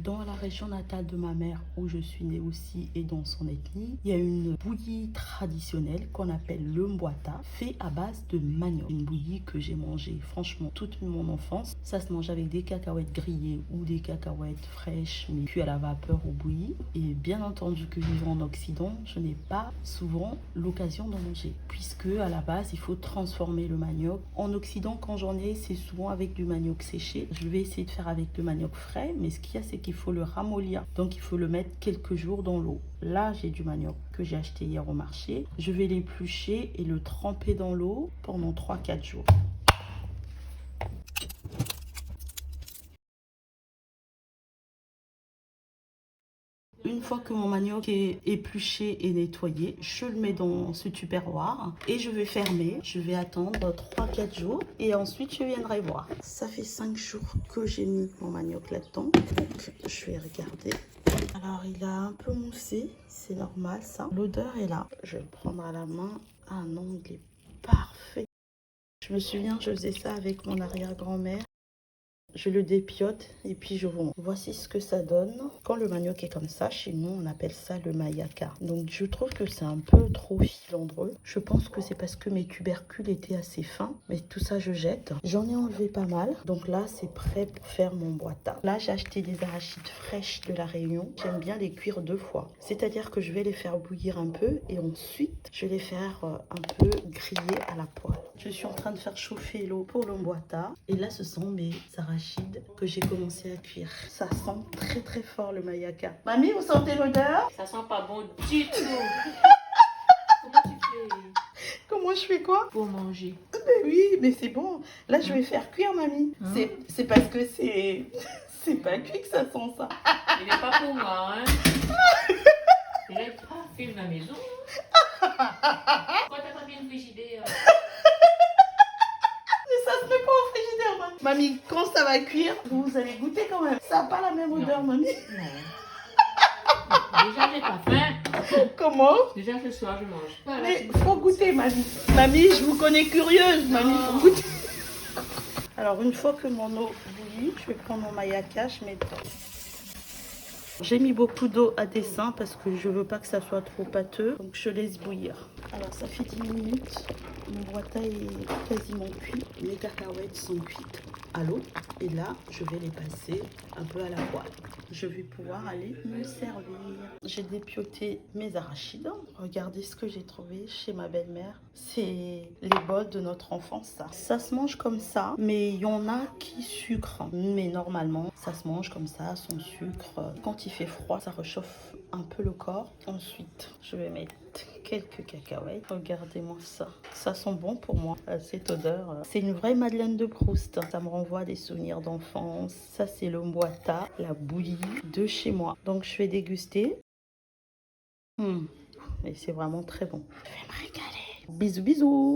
Dans la région natale de ma mère, où je suis née aussi et dans son ethnie, il y a une bouillie traditionnelle qu'on appelle le mbouata, fait à base de manioc. Une bouillie que j'ai mangée franchement toute mon enfance. Ça se mange avec des cacahuètes grillées ou des cacahuètes fraîches, mais cuites à la vapeur ou bouillies. Et bien entendu que vivant en Occident, je n'ai pas souvent l'occasion d'en manger, puisque à la base, il faut transformer le manioc. En Occident, quand j'en ai, c'est souvent avec du manioc séché. Je vais essayer de faire avec le manioc frais, mais ce qu'il y a, c'est qu'il faut le ramollir. Donc, il faut le mettre quelques jours dans l'eau. Là, j'ai du manioc que j'ai acheté hier au marché. Je vais l'éplucher et le tremper dans l'eau pendant 3-4 jours. Une fois que mon manioc est épluché et nettoyé, je le mets dans ce tupperware et je vais fermer. Je vais attendre 3-4 jours et ensuite je viendrai voir. Ça fait 5 jours que j'ai mis mon manioc là-dedans. Donc je vais regarder. Alors il a un peu moussé, c'est normal ça. L'odeur est là. Je vais le prendre à la main. Ah non, il est parfait. Je me souviens, je faisais ça avec mon arrière-grand-mère. Je le dépiote et puis je romps. Voici ce que ça donne. Quand le manioc est comme ça, chez nous, on appelle ça le mayaka. Donc, je trouve que c'est un peu trop filandreux. Je pense que c'est parce que mes tubercules étaient assez fins. Mais tout ça, je jette. J'en ai enlevé pas mal. Donc là, c'est prêt pour faire mon boita. Là, j'ai acheté des arachides fraîches de la Réunion. J'aime bien les cuire 2 fois. C'est-à-dire que je vais les faire bouillir un peu et ensuite, je vais les faire un peu griller à la poêle. Je suis en train de faire chauffer l'eau pour le boita. Et là, ce sont mes arachides que j'ai commencé à cuire. Ça sent très très fort le mayaka. Mamie, vous sentez l'odeur? Ça sent pas bon du tout. Comment tu fais Comment je fais quoi? pour manger? Mais oui, mais c'est bon. Là, je vais faire cuire, mamie. C'est parce que c'est pas cuit que ça sent ça. Il n'est pas pour moi, hein. Il est pas fait de la maison. Pourquoi t'as pas bien frigidaire? Mais ça se met pas au frigidaire, mamie. Mamie, quand ça va cuire, vous allez goûter quand même. Ça n'a pas la même odeur, mamie. Non. Déjà, j'ai pas faim. Comment? Déjà, ce soir, je mange pas. Mais faut goûter, mamie. Mamie, je vous connais curieuse, mamie, faut goûter. Alors, une fois que mon eau bouillit, je vais prendre mon mayaka, je mets dedans. J'ai mis beaucoup d'eau à dessein parce que je veux pas que ça soit trop pâteux, donc je laisse bouillir. Alors, ça fait 10 minutes. Mon boita est quasiment cuit. Les cacahuètes sont cuites à l'eau. Et là, je vais les passer un peu à la poêle. Je vais pouvoir aller me servir. J'ai dépioté mes arachides. Regardez ce que j'ai trouvé chez ma belle-mère. C'est les bols de notre enfance, ça. Ça se mange comme ça, mais il y en a qui sucrent. Mais normalement, ça se mange comme ça, sans sucre. Quand il fait froid, ça réchauffe un peu le corps. Ensuite, je vais mettre quelques cacahuètes. Regardez-moi ça. Ça sent bon pour moi, cette odeur. C'est une vraie Madeleine de Proust. Ça me renvoie à des souvenirs d'enfance. Ça, c'est le mbouata, la bouillie de chez moi. Donc, je vais déguster. Mais c'est vraiment très bon. Je vais me régaler. Bisous, bisous.